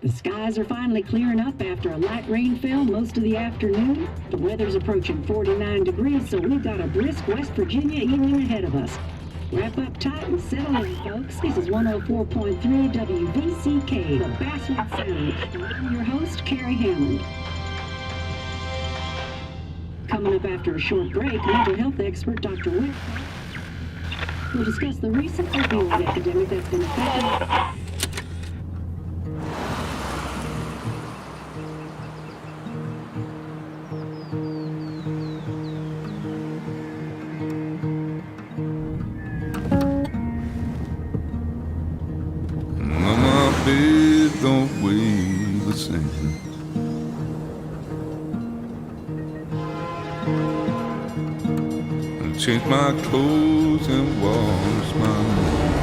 The skies are finally clearing up after a light rainfall most of the afternoon. The weather's approaching 49 degrees, so we've got a brisk West Virginia evening ahead of us. Wrap up tight and settle in, folks. This is 104.3 WVCK, the Basswood Sound. And I'm your host, Carrie Hammond. Coming up after a short break, mental health expert Dr. Wick will discuss the recent opioid epidemic that's been affecting don't weigh the same. And change my clothes and wash my hands.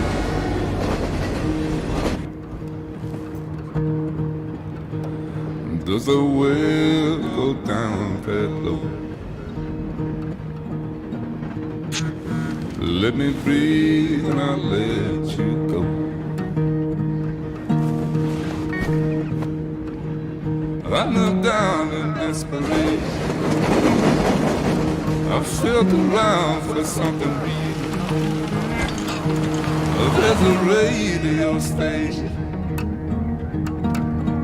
Does the well go down that low? Let me breathe and I'll let you go. I knelt down in desperation. I felt around for something real. There's a radio station.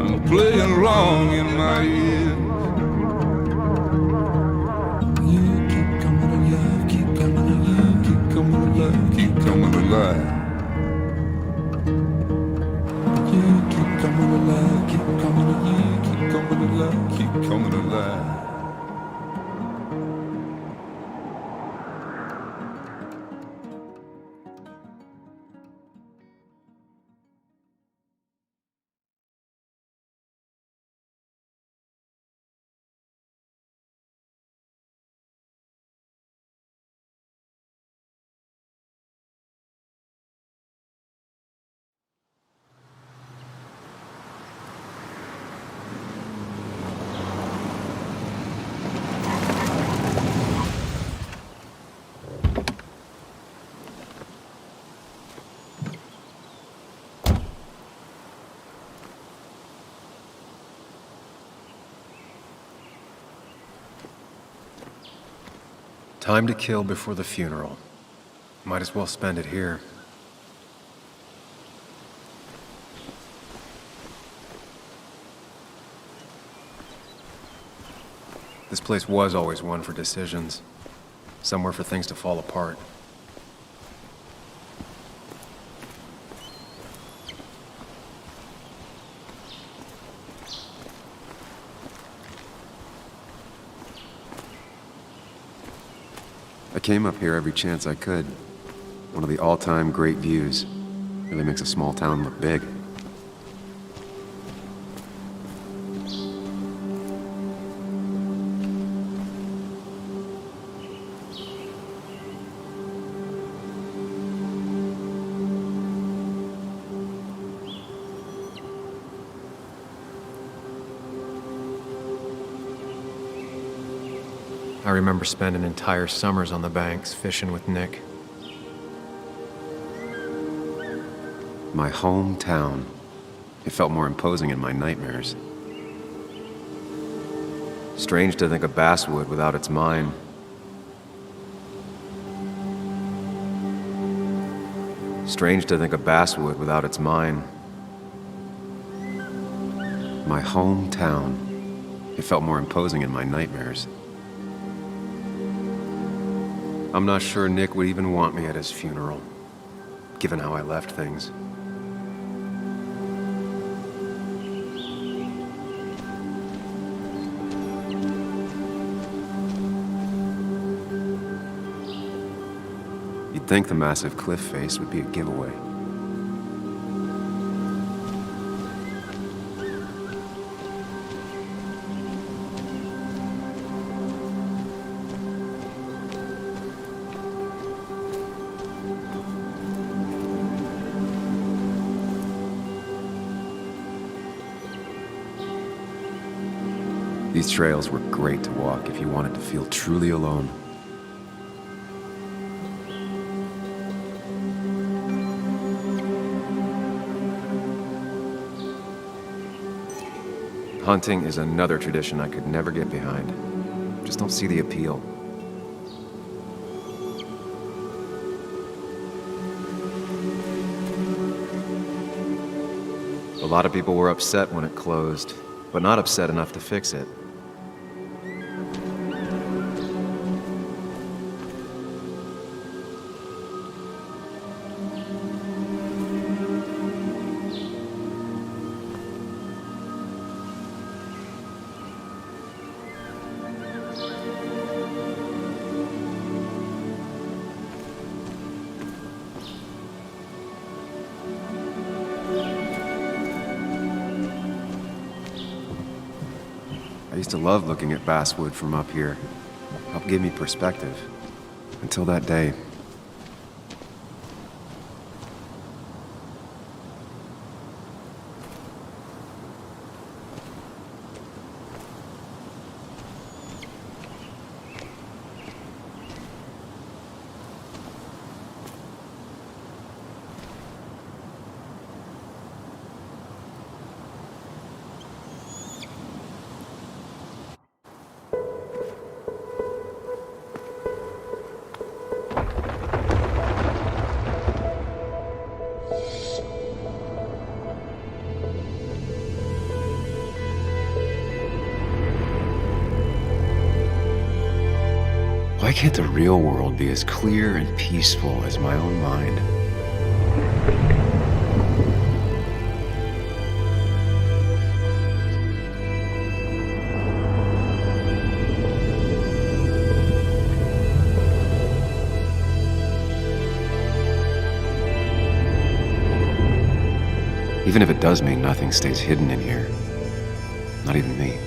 I'm playing wrong in my ears. You keep coming alive, keep coming alive, keep coming alive, keep coming alive. You keep coming alive, keep coming alive, keep coming alive, keep coming alive. Time to kill before the funeral. Might as well spend it here. This place was always one for decisions. Somewhere for things to fall apart. I came up here every chance I could. One of the all-time great views. Really makes a small town look big. I remember spending entire summers on the banks fishing with Nick. My hometown. It felt more imposing in my nightmares. Strange to think of Basswood without its mine. Strange to think of Basswood without its mine. My hometown. It felt more imposing in my nightmares. I'm not sure Nick would even want me at his funeral, given how I left things. You'd think the massive cliff face would be a giveaway. These trails were great to walk if you wanted to feel truly alone. Hunting is another tradition I could never get behind. Just don't see the appeal. A lot of people were upset when it closed, but not upset enough to fix it. I used to love looking at Basswood from up here. Helped give me perspective. Until that day. Why can't the real world be as clear and peaceful as my own mind? Even if it does mean nothing stays hidden in here. Not even me.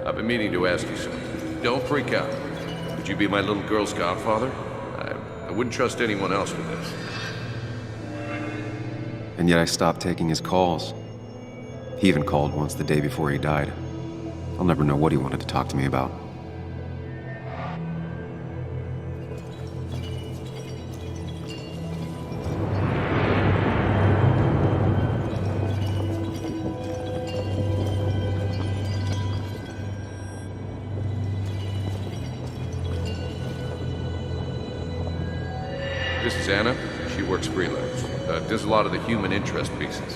I've been meaning to ask you something. Don't freak out. Would you be my little girl's godfather? I wouldn't trust anyone else with this. And yet I stopped taking his calls. He even called once the day before he died. I'll never know what he wanted to talk to me about. This is Anna. She works freelance. Does a lot of the human interest pieces.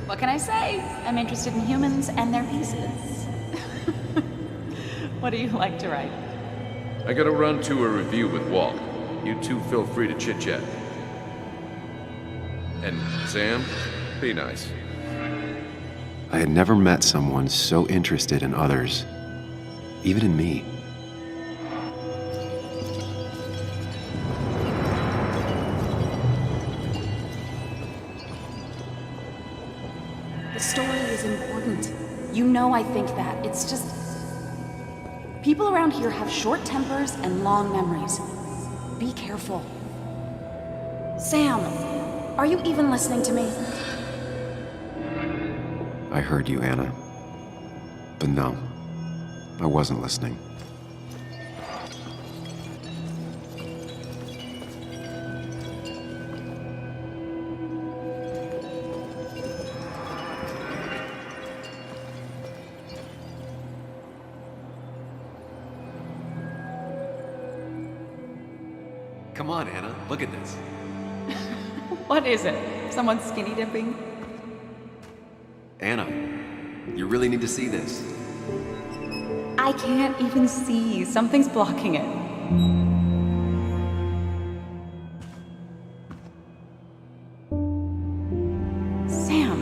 What can I say? I'm interested in humans and their pieces. What do you like to write? I gotta run to a review with Walt. You two feel free to chit-chat. And Sam, be nice. I had never met someone so interested in others, even in me. The story is important. You know I think that. It's just... people around here have short tempers and long memories. Be careful. Sam, are you even listening to me? I heard you, Anna. But no, I wasn't listening. Come on, Anna, look at this. What is it? Someone skinny dipping? Anna, you really need to see this. I can't even see. Something's blocking it. Sam,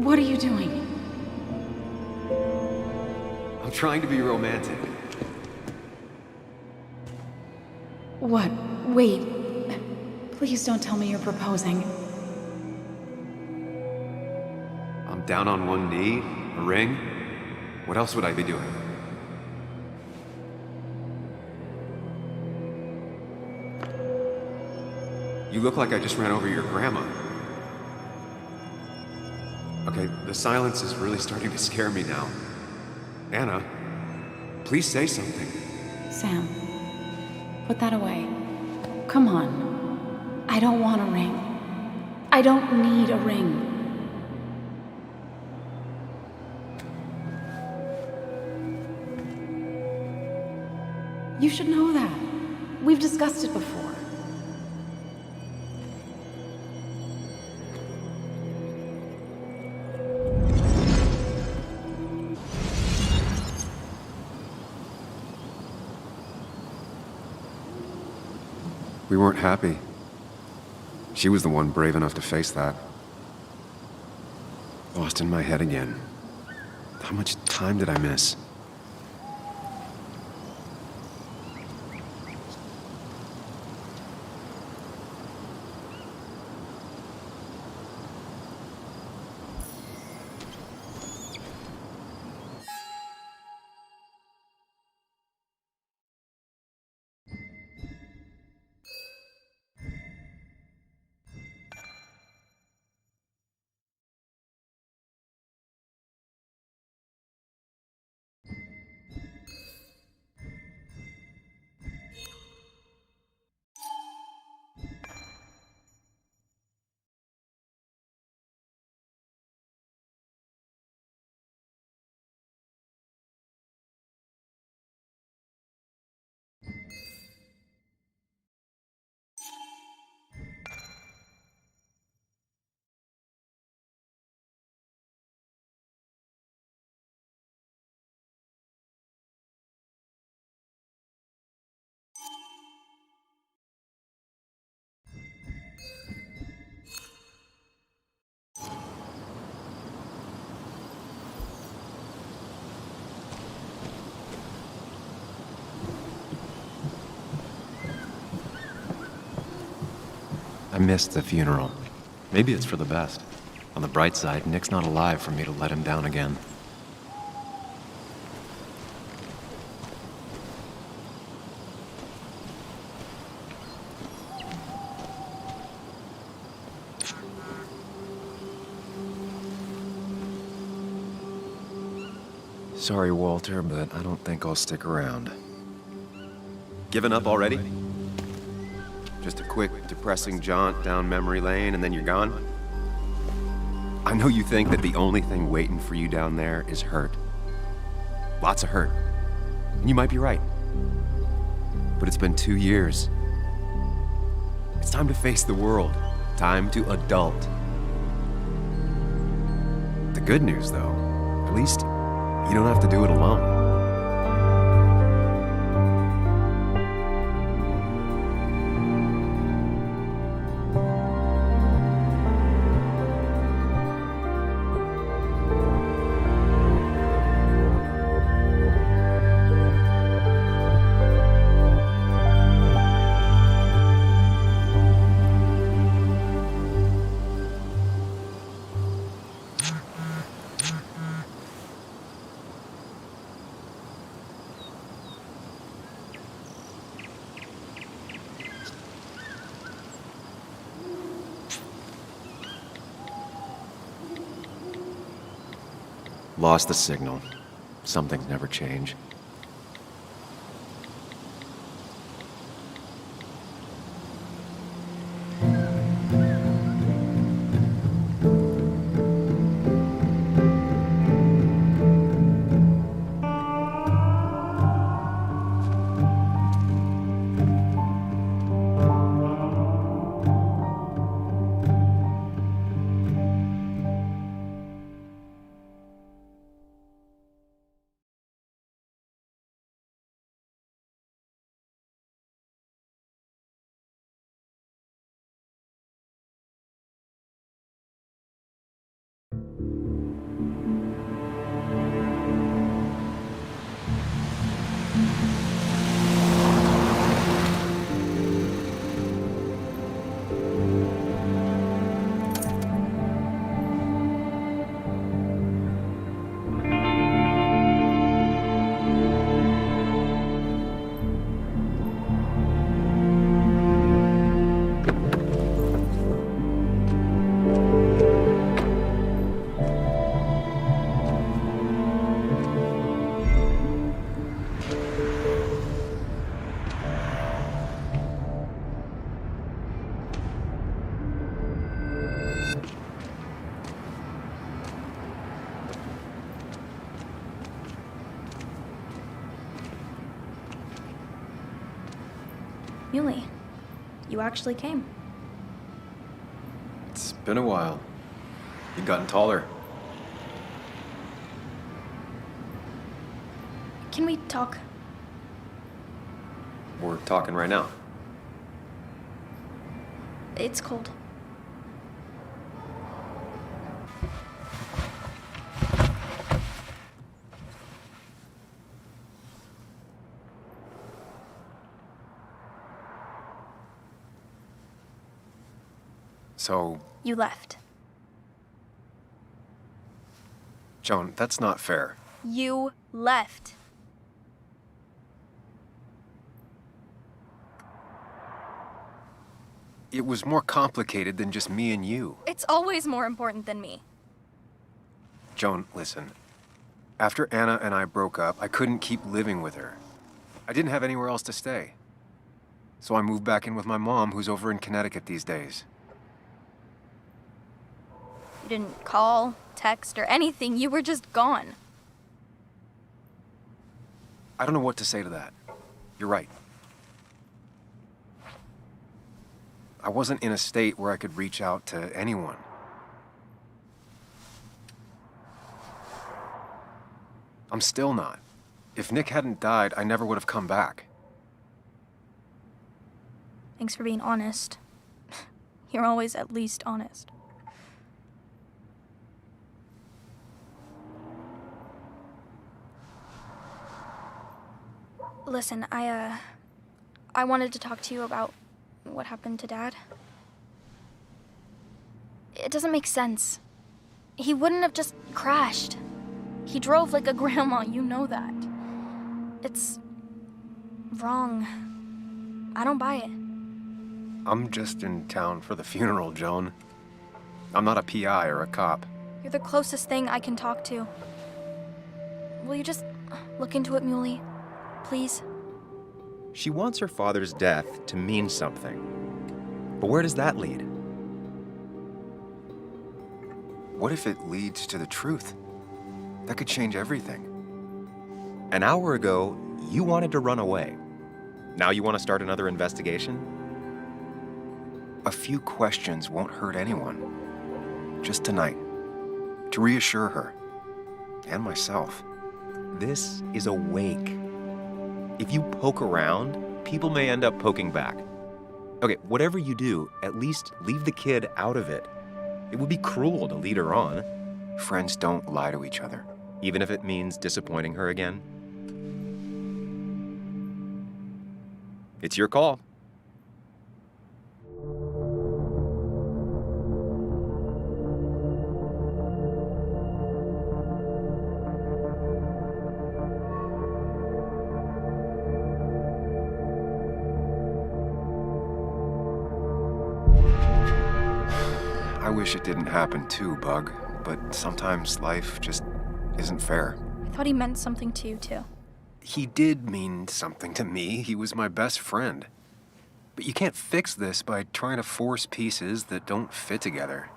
what are you doing? I'm trying to be romantic. What? Wait. Please don't tell me you're proposing. I'm down on one knee? A ring? What else would I be doing? You look like I just ran over your grandma. Okay, the silence is really starting to scare me now. Anna, please say something. Sam, put that away. Come on. I don't want a ring. I don't need a ring. You should know that. We've discussed it before. We weren't happy. She was the one brave enough to face that. Lost in my head again. How much time did I miss? I missed the funeral. Maybe it's for the best. On the bright side, Nick's not alive for me to let him down again. Sorry, Walter, but I don't think I'll stick around. Given up already? Just a quick, depressing jaunt down memory lane and then you're gone? I know you think that the only thing waiting for you down there is hurt. Lots of hurt. And you might be right. But it's been 2 years. It's time to face the world. Time to adult. The good news, though, at least you don't have to do it alone. Lost the signal. Some things never change. Muley, you actually came. It's been a while. You've gotten taller. Can we talk? We're talking right now. It's cold. So, You left. Joan, that's not fair. You left. It was more complicated than just me and you. It's always more important than me. Joan, listen. After Anna and I broke up, I couldn't keep living with her. I didn't have anywhere else to stay. So I moved back in with my mom, who's over in Connecticut these days. You didn't call, text, or anything. You were just gone. I don't know what to say to that. You're right. I wasn't in a state where I could reach out to anyone. I'm still not. If Nick hadn't died, I never would have come back. Thanks for being honest. You're always at least honest. Listen, I wanted to talk to you about what happened to Dad. It doesn't make sense. He wouldn't have just crashed. He drove like a grandma, you know that. It's wrong. I don't buy it. I'm just in town for the funeral, Joan. I'm not a PI or a cop. You're the closest thing I can talk to. Will you just look into it, Muley? Please? She wants her father's death to mean something. But where does that lead? What if it leads to the truth? That could change everything. An hour ago, you wanted to run away. Now you want to start another investigation? A few questions won't hurt anyone. Just tonight. To reassure her. And myself. This is a wake. If you poke around, people may end up poking back. Okay, whatever you do, at least leave the kid out of it. It would be cruel to lead her on. Friends don't lie to each other. Even if it means disappointing her again. It's your call. I wish it didn't happen too, Bug, but sometimes life just isn't fair. I thought he meant something to you, too. He did mean something to me. He was my best friend. But you can't fix this by trying to force pieces that don't fit together.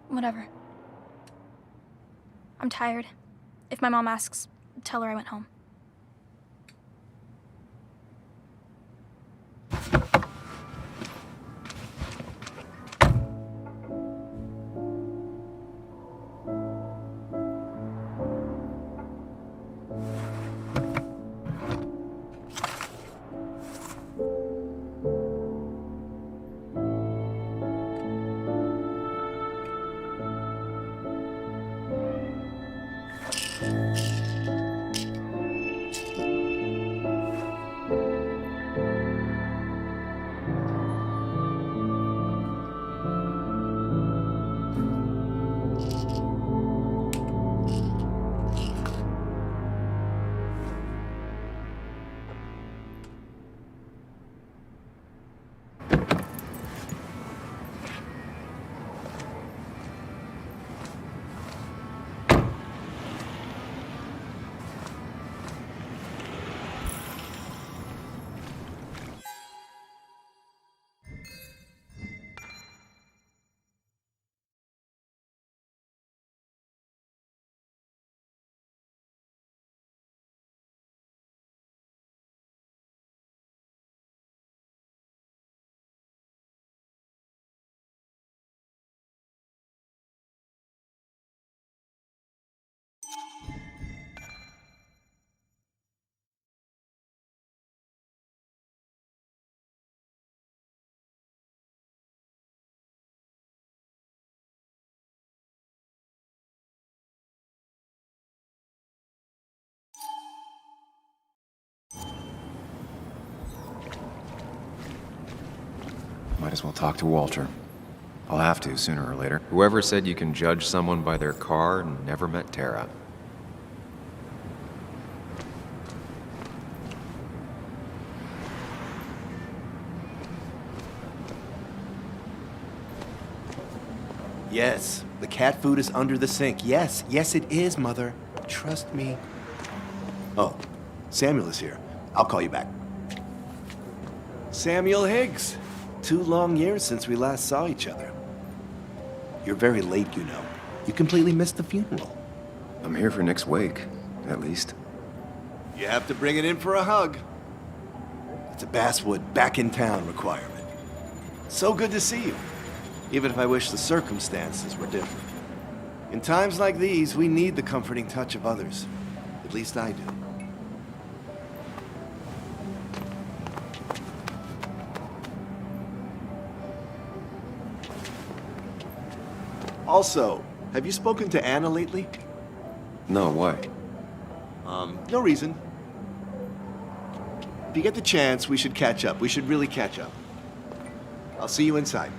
Whatever. I'm tired. If my mom asks, tell her I went home. Might as well talk to Walter. I'll have to, sooner or later. Whoever said you can judge someone by their car never met Tara. Yes, the cat food is under the sink. Yes, yes it is, Mother. Trust me. Oh, Samuel is here. I'll call you back. Samuel Higgs. 2 long years since we last saw each other. You're very late, you know. You completely missed the funeral. I'm here for Nick's wake, at least. You have to bring it in for a hug. It's a Basswood back in town requirement. So good to see you. Even if I wish the circumstances were different. In times like these, we need the comforting touch of others. At least I do. Also, have you spoken to Anna lately? No, why? No reason. If you get the chance, we should catch up. We should really catch up. I'll see you inside.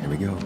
Here we go.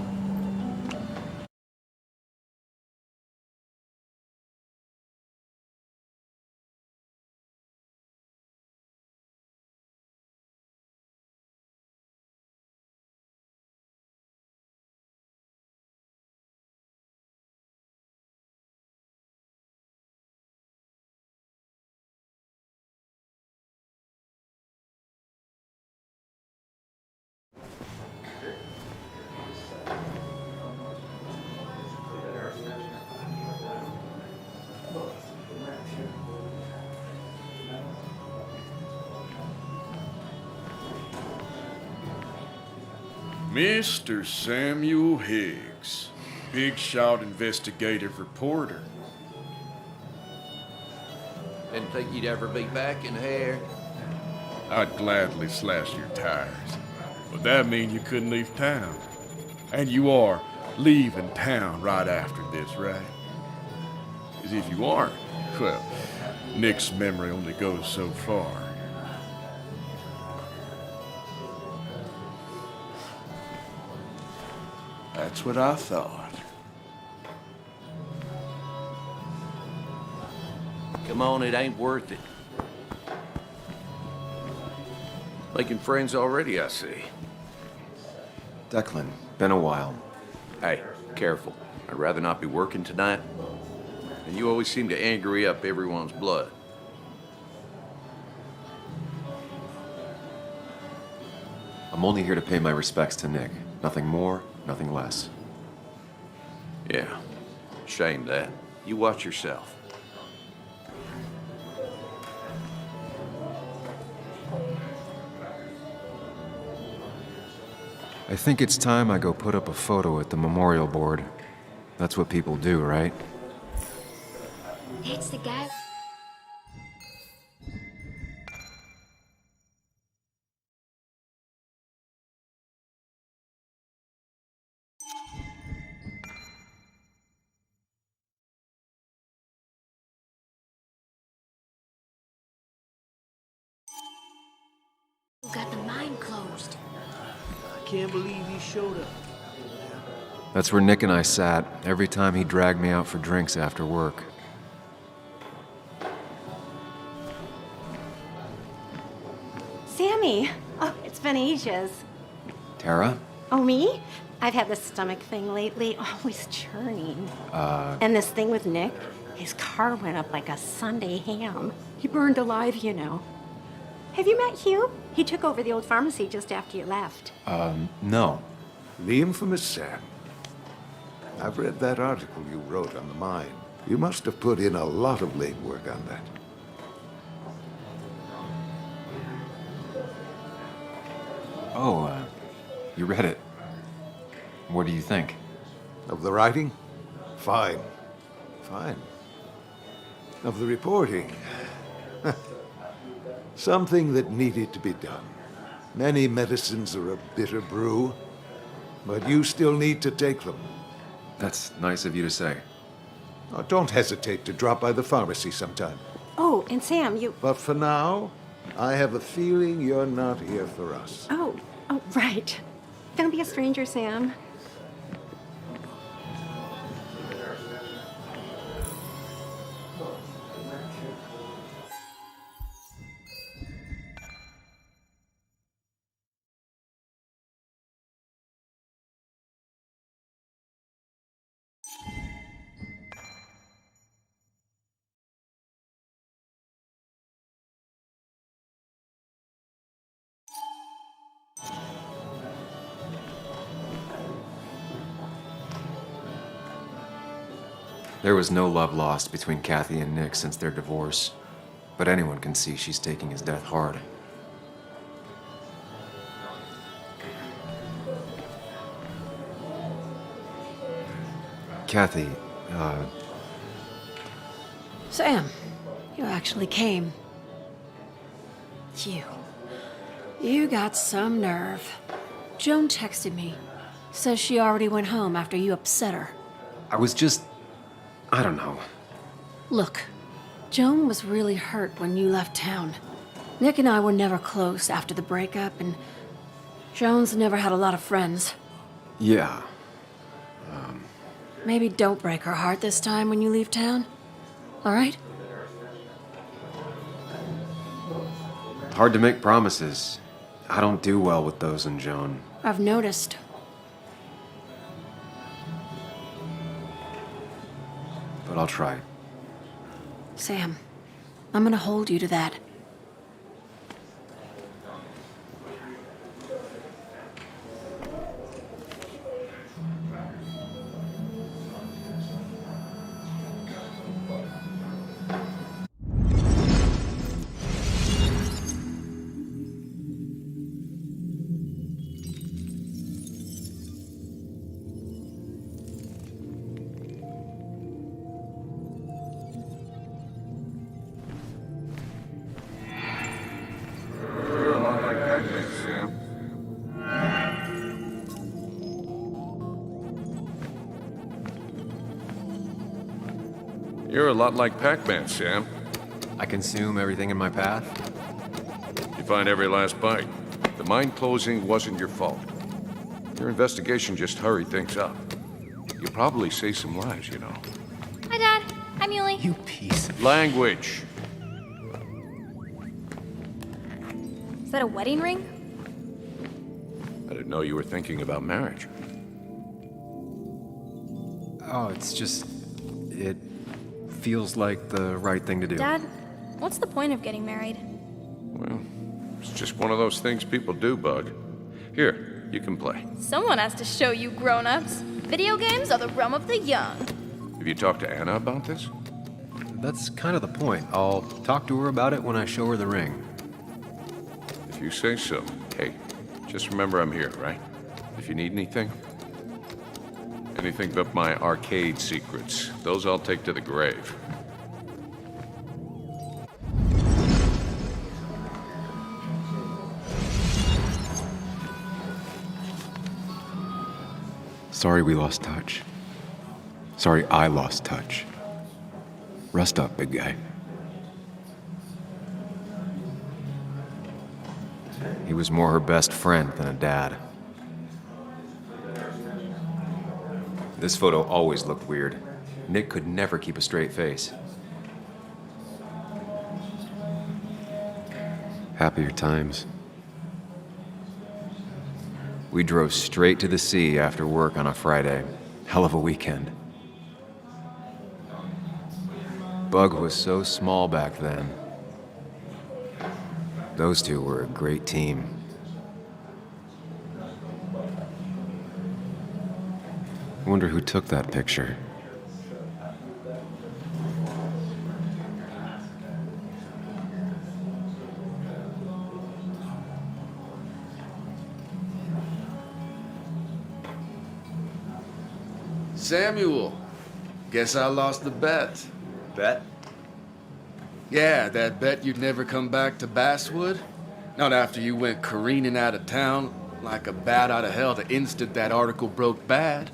Mr. Samuel Higgs, big shot investigative reporter. Didn't think you'd ever be back in here. I'd gladly slash your tires, but that mean you couldn't leave town. And you are leaving town right after this, right? As if you aren't, well, Nick's memory only goes so far. That's what I thought. Come on, it ain't worth it. Making friends already, I see. Declan, been a while. Hey, careful. I'd rather not be working tonight. And you always seem to angry up everyone's blood. I'm only here to pay my respects to Nick. Nothing more, nothing less. Yeah, shame that. You watch yourself. I think it's time I go put up a photo at the memorial board. That's what people do, right? That's the guy. Who got the mine closed? I can't believe he showed up. That's where Nick and I sat every time he dragged me out for drinks after work. Sammy! Oh, it's been ages. Tara? Oh, me? I've had this stomach thing lately, always churning. And this thing with Nick, his car went up like a Sunday ham. He burned alive, you know. Have you met Hugh? He took over the old pharmacy just after you left. No. The infamous Sam. I've read that article you wrote on the mine. You must have put in a lot of legwork on that. Oh, you read it. What do you think? Of the writing? Fine. Fine. Of the reporting? Something that needed to be done. Many medicines are a bitter brew, but you still need to take them. That's nice of you to say. Oh, don't hesitate to drop by the pharmacy sometime. Oh, and Sam, you... But for now, I have a feeling you're not here for us. Oh, right. Don't be a stranger, Sam. There was no love lost between Kathy and Nick since their divorce, but anyone can see she's taking his death hard. Kathy, Sam, you actually came. You got some nerve. Joan texted me. Says she already went home after you upset her. I was just... I don't know. Look, Joan was really hurt when you left town. Nick and I were never close after the breakup, and Joan's never had a lot of friends. Yeah. Maybe don't break her heart this time when you leave town. All right? Hard to make promises. I don't do well with those in Joan. I've noticed. But I'll try. Sam, I'm gonna hold you to that. You're a lot like Pac-Man, Sam. I consume everything in my path? You find every last bite. The mine closing wasn't your fault. Your investigation just hurried things up. You probably saved some lives, you know. Hi, Dad. Hi, Muley. You piece of... Language. Is that a wedding ring? I didn't know you were thinking about marriage. Oh, it's just... It feels like the right thing to do. Dad, what's the point of getting married? Well, it's just one of those things people do, Bug. Here, you can play. Someone has to show you grown-ups. Video games are the realm of the young. Have you talked to Anna about this? That's kind of the point. I'll talk to her about it when I show her the ring. If you say so. Hey, just remember I'm here, right? If you need anything. Anything but my arcade secrets. Those I'll take to the grave. Sorry we lost touch. Sorry I lost touch. Rest up, big guy. He was more her best friend than a dad. This photo always looked weird. Nick could never keep a straight face. Happier times. We drove straight to the sea after work on a Friday. Hell of a weekend. Bug was so small back then. Those two were a great team. I wonder who took that picture. Samuel, guess I lost the bet. Bet? Yeah, that bet you'd never come back to Basswood? Not after you went careening out of town like a bat out of hell the instant that article broke bad.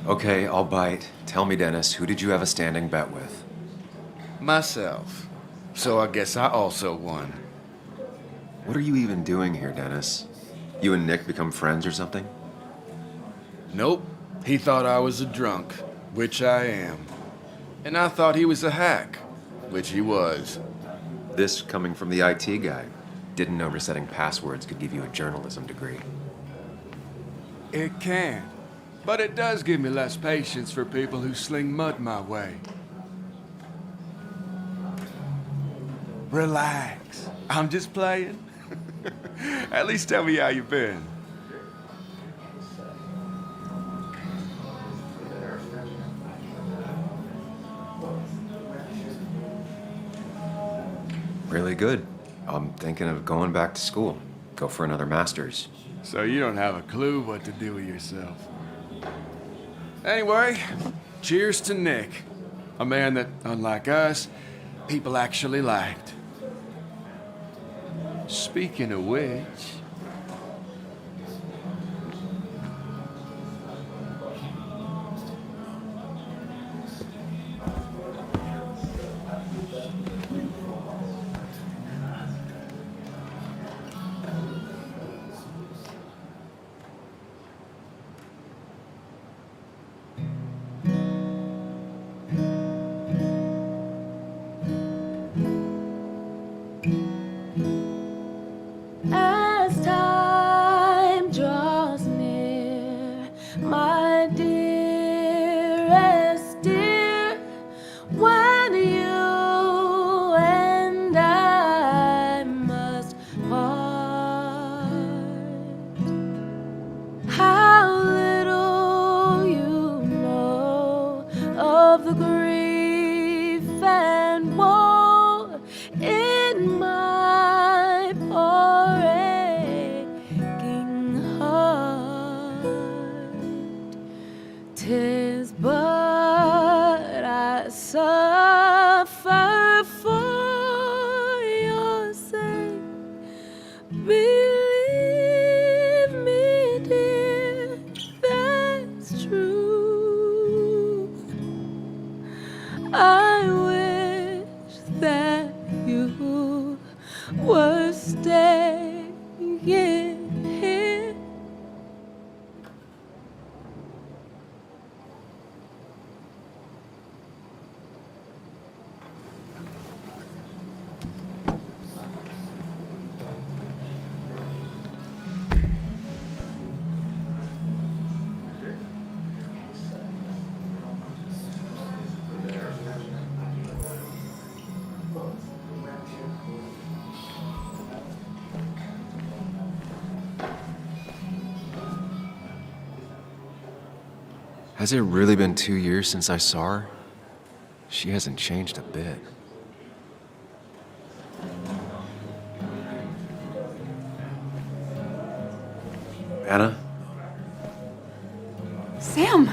Okay, I'll bite. Tell me, Dennis, who did you have a standing bet with? Myself. So I guess I also won. What are you even doing here, Dennis? You and Nick become friends or something? Nope. He thought I was a drunk, which I am. And I thought he was a hack, which he was. This coming from the IT guy. Didn't know resetting passwords could give you a journalism degree. It can. But it does give me less patience for people who sling mud my way. Relax. I'm just playing. At least tell me how you been. Really good. I'm thinking of going back to school. Go for another master's. So you don't have a clue what to do with yourself. Anyway, cheers to Nick. A man that, unlike us, people actually liked. Speaking of which... As time draws near, my dearest dear, when you and I must part, how little you know of the grief and woe in my poor aching heart. 'Tis but I suffer for your sake. Believe me, dear, that's true. I wish that you were staying here. Has it really been 2 years since I saw her? She hasn't changed a bit. Anna? Sam!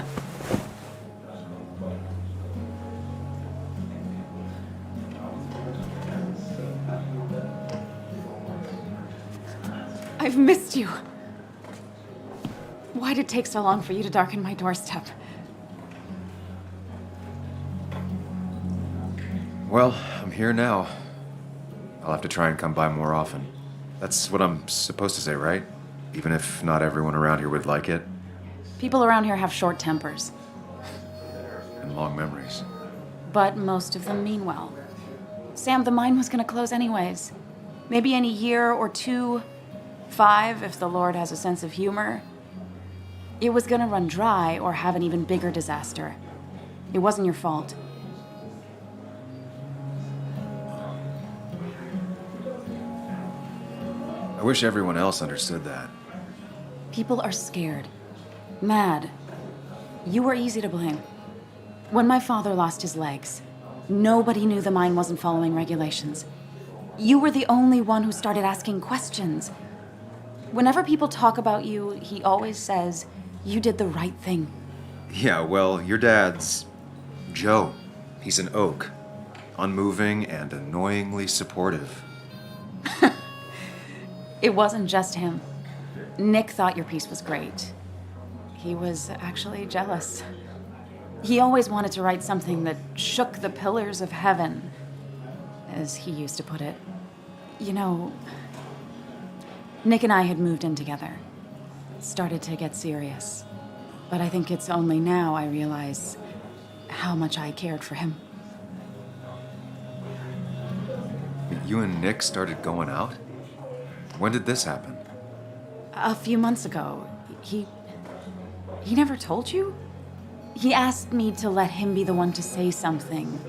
I've missed you. Why'd it take so long for you to darken my doorstep? Well, I'm here now. I'll have to try and come by more often. That's what I'm supposed to say, right? Even if not everyone around here would like it. People around here have short tempers, And long memories. but most of them mean well. Sam, the mine was gonna close anyways. Maybe in a year or 2, 5, if the Lord has a sense of humor. It was gonna run dry or have an even bigger disaster. It wasn't your fault. I wish everyone else understood that. People are scared. Mad. You were easy to blame. When my father lost his legs, Nobody knew the mine wasn't following regulations. You were the only one who started asking questions. Whenever people talk about you, he always says, you did the right thing. Yeah, well, your dad's Joe. He's an oak. Unmoving and annoyingly supportive. It wasn't just him. Nick thought your piece was great. He was actually jealous. He always wanted to write something that shook the pillars of heaven, as he used to put it. You know, Nick and I had moved in together. Started to get serious. But I think it's only now I realize how much I cared for him. You and Nick started going out? When did this happen? A few months ago. He never told you? He asked me to let him be the one to say something.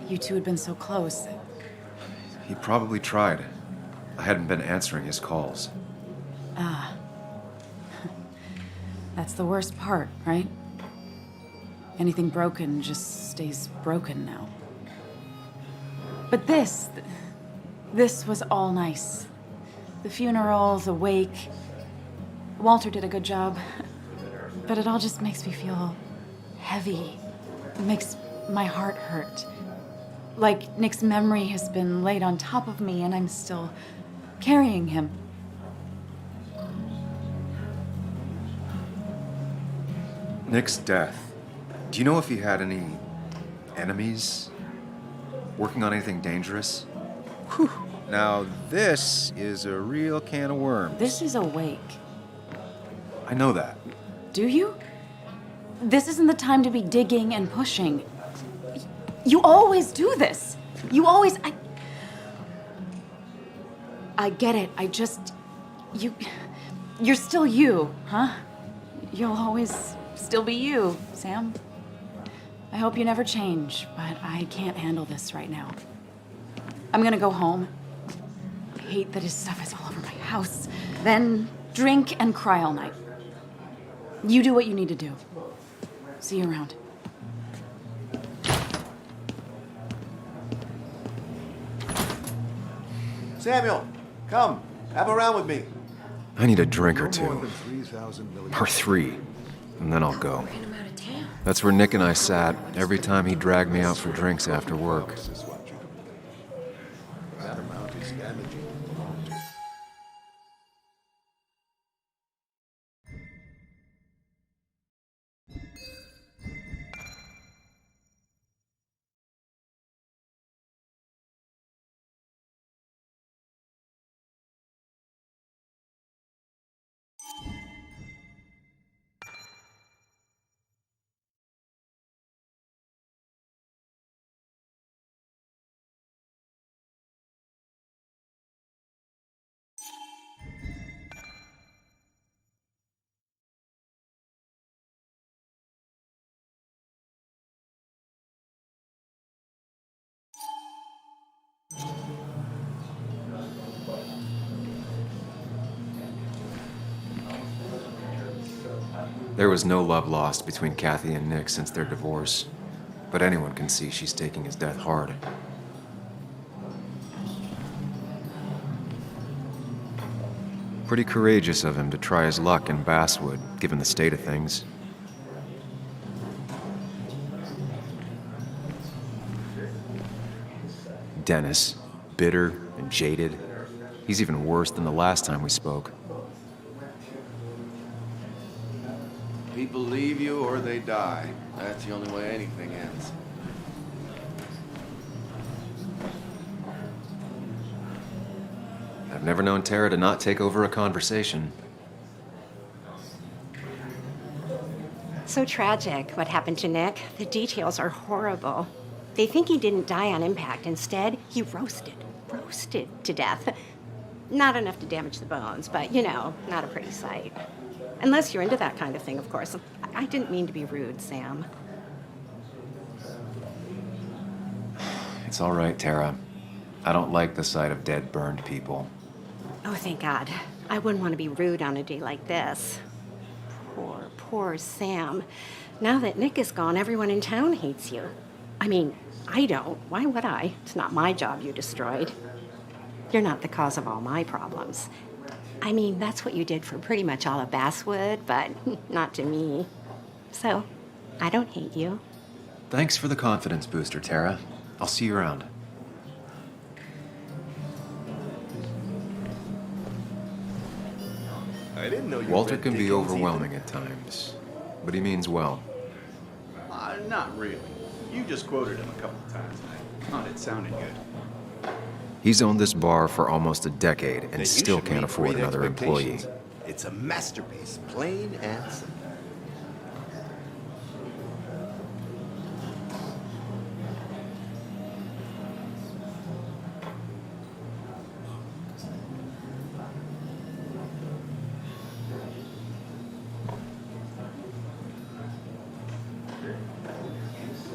You two had been so close. He probably tried. I hadn't been answering his calls. That's the worst part, right? Anything broken just stays broken now. But this was all nice. The funeral, the wake. Walter did a good job. But it all just makes me feel heavy. It makes my heart hurt. Like Nick's memory has been laid on top of me and I'm still carrying him. Nick's death. Do you know if he had any enemies? Working on anything dangerous? Whew. Now, this is a real can of worms. This is a wake. I know that. Do you? This isn't the time to be digging and pushing. You always do this. You always... I get it. I just... You're still you, huh? You'll always still be you, Sam. I hope you never change, but I can't handle this right now. I'm gonna go home. I hate that his stuff is all over my house. Then drink and cry all night. You do what you need to do. See you around. Samuel, come. Have a round with me. I need a drink or No more two. than 3,000 million. Or 3. And then I'll go. Bringing him out of town. That's where Nick and I sat every time he dragged me out for drinks after work. This is what you do. That amount is damaging. There was no love lost between Kathy and Nick since their divorce, but anyone can see she's taking his death hard. Pretty courageous of him to try his luck in Basswood, given the state of things. Dennis, bitter and jaded. He's even worse than the last time we spoke. People leave you or they die. That's the only way anything ends. I've never known Tara to not take over a conversation. So tragic what happened to Nick. The details are horrible. They think he didn't die on impact. Instead, he roasted to death. Not enough to damage the bones, but you know, not a pretty sight. Unless you're into that kind of thing, of course. I didn't mean to be rude, Sam. It's all right, Tara. I don't like the sight of dead, burned people. Oh, thank God. I wouldn't want to be rude on a day like this. Poor Sam. Now that Nick is gone, everyone in town hates you. I mean, I don't. Why would I? It's not my job you destroyed. You're not the cause of all my problems. I mean, that's what you did for pretty much all of Basswood, but not to me. So, I don't hate you. Thanks for the confidence booster, Tara. I'll see you around. I didn't know you Walter read can be Dickens overwhelming at times, but he means well. Not really. You just quoted him a couple of times, and I thought it sounded good. He's owned this bar for almost a decade and Then you still should can't meet afford great another employee. expectations. It's a masterpiece, plain and simple.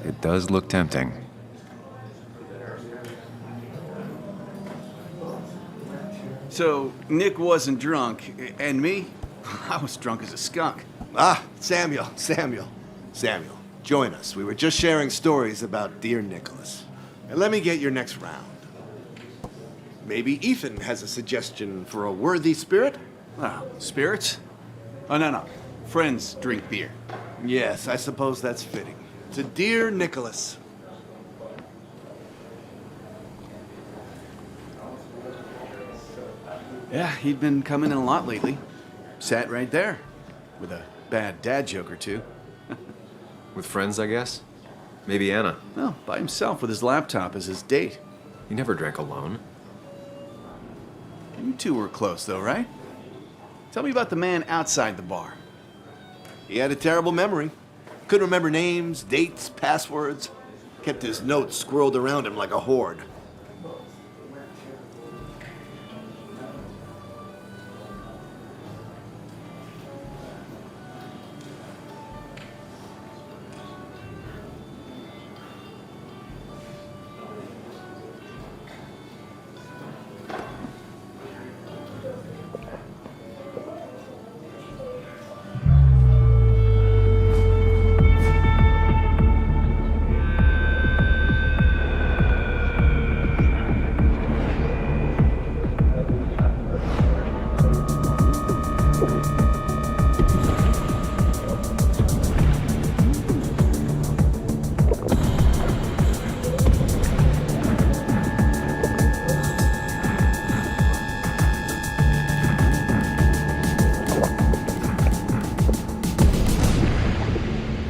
It does look tempting. So, Nick wasn't drunk, and me? I was drunk as a skunk. Ah, Samuel, join us. We were just sharing stories about dear Nicholas. And let me get your next round. Maybe Ethan has a suggestion for a worthy spirit? Oh, spirits? Oh, no. Friends drink beer. Yes, I suppose that's fitting. To dear Nicholas. Yeah, he'd been coming in a lot lately. Sat right there, with a bad dad joke or two. With friends, I guess? Maybe Anna. No, by himself with his laptop as his date. He never drank alone. You two were close, though, right? Tell me about the man outside the bar. He had a terrible memory. Couldn't remember names, dates, passwords. Kept his notes squirreled around him like a hoard.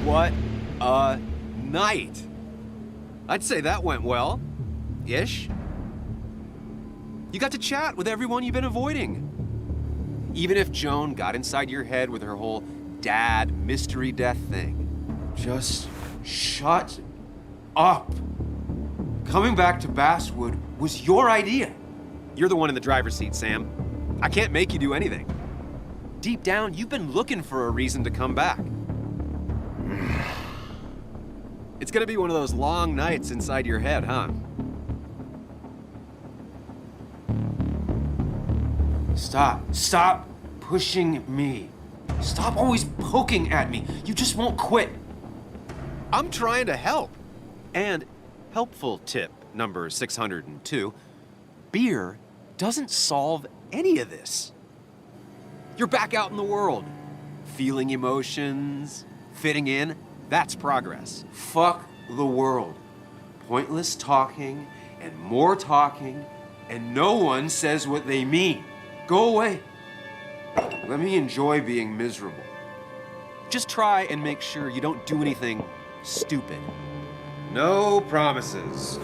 What a night! I'd say that went well. Ish. You got to chat with everyone you've been avoiding. Even if Joan got inside your head with her whole dad mystery death thing. Just shut up. Coming back to Basswood was your idea. You're the one in the driver's seat, Sam. I can't make you do anything. Deep down, you've been looking for a reason to come back. It's gonna be one of those long nights inside your head, huh? Stop pushing me. Stop always poking at me. You just won't quit. I'm trying to help. And helpful tip number 602, beer doesn't solve any of this. You're back out in the world, feeling emotions, fitting in. That's progress. Fuck the world. Pointless talking and more talking, and no one says what they mean. Go away. Let me enjoy being miserable. Just try and make sure you don't do anything stupid. No promises.